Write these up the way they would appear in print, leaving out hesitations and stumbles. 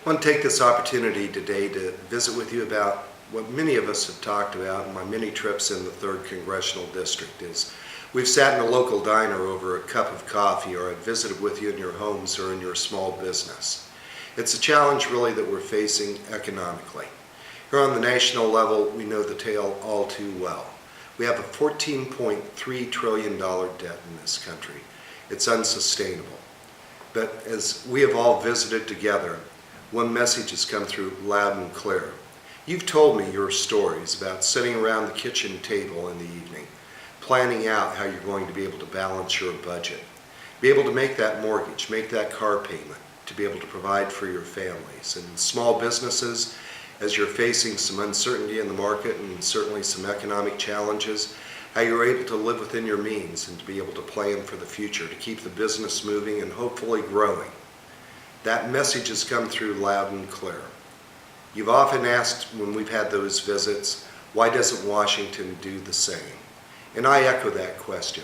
I want to take this opportunity today to visit with you about what many of us have talked about in my many trips in the 3rd Congressional District. Is we've sat in a local diner over a cup of coffee, or I've visited with you in your homes or in your small business. It's a challenge really that we're facing economically. Here on the national level, we know the tale all too well. We have a $14.3 trillion debt in this country. It's unsustainable. But as we have all visited together, one message has come through loud and clear. You've told me your stories about sitting around the kitchen table in the evening, planning out how you're going to be able to balance your budget, be able to make that mortgage, make that car payment, to be able to provide for your families. And small businesses, as you're facing some uncertainty in the market and certainly some economic challenges, how you're able to live within your means and to be able to plan for the future, to keep the business moving and hopefully growing. That message has come through loud and clear. You've often asked when we've had those visits, why doesn't Washington do the same? And I echo that question.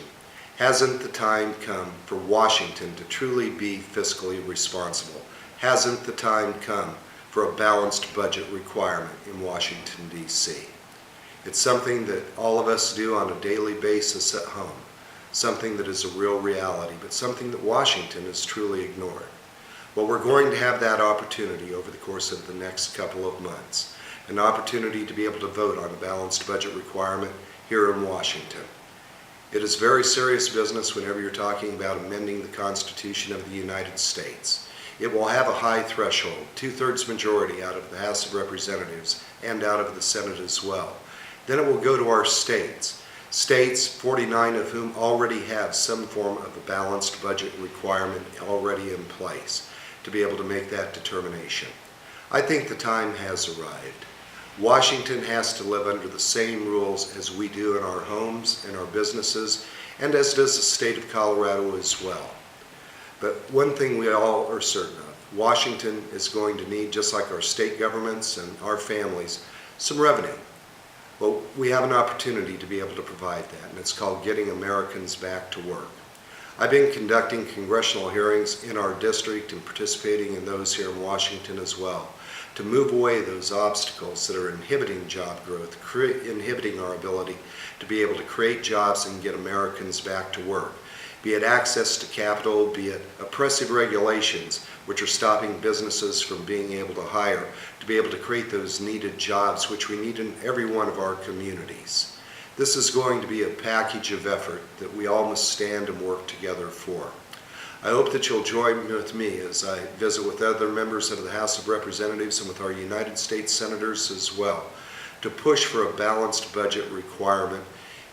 Hasn't the time come for Washington to truly be fiscally responsible? Hasn't the time come for a balanced budget requirement in Washington, D.C.? It's something that all of us do on a daily basis at home, something that is a real reality, but something that Washington has truly ignored. Well, we're going to have that opportunity over the course of the next couple of months, an opportunity to be able to vote on a balanced budget requirement here in Washington. It is very serious business whenever you're talking about amending the Constitution of the United States. It will have a high threshold, 2/3 majority out of the House of Representatives and out of the Senate as well. Then it will go to our states. States, 49 of whom already have some form of a balanced budget requirement already in place, to be able to make that determination. I think the time has arrived. Washington has to live under the same rules as we do in our homes and our businesses, and as does the state of Colorado as well. But one thing we all are certain of, Washington is going to need, just like our state governments and our families, some revenue. Well, we have an opportunity to be able to provide that, and it's called getting Americans back to work. I've been conducting congressional hearings in our district and participating in those here in Washington as well, to move away those obstacles that are inhibiting job growth, inhibiting our ability to be able to create jobs and get Americans back to work. Be it access to capital, be it oppressive regulations, which are stopping businesses from being able to hire, to be able to create those needed jobs, which we need in every one of our communities. This is going to be a package of effort that we all must stand and work together for. I hope that you'll join with me as I visit with other members of the House of Representatives and with our United States Senators as well, to push for a balanced budget requirement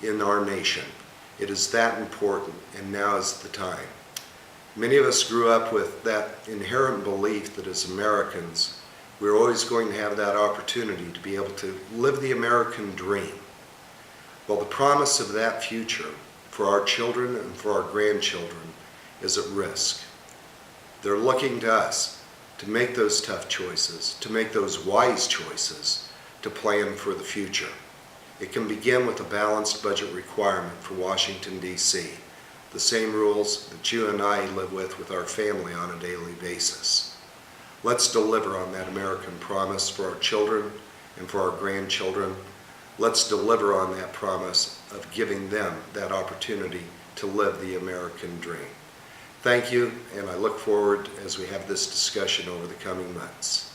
in our nation. It is that important, and now is the time. Many of us grew up with that inherent belief that as Americans, we're always going to have that opportunity to be able to live the American dream. Well, the promise of that future for our children and for our grandchildren is at risk. They're looking to us to make those tough choices, to make those wise choices, to plan for the future. It can begin with a balanced budget requirement for Washington, D.C., the same rules that you and I live with our family on a daily basis. Let's deliver on that American promise for our children and for our grandchildren. Let's deliver on that promise of giving them that opportunity to live the American dream. Thank you, and I look forward as we have this discussion over the coming months.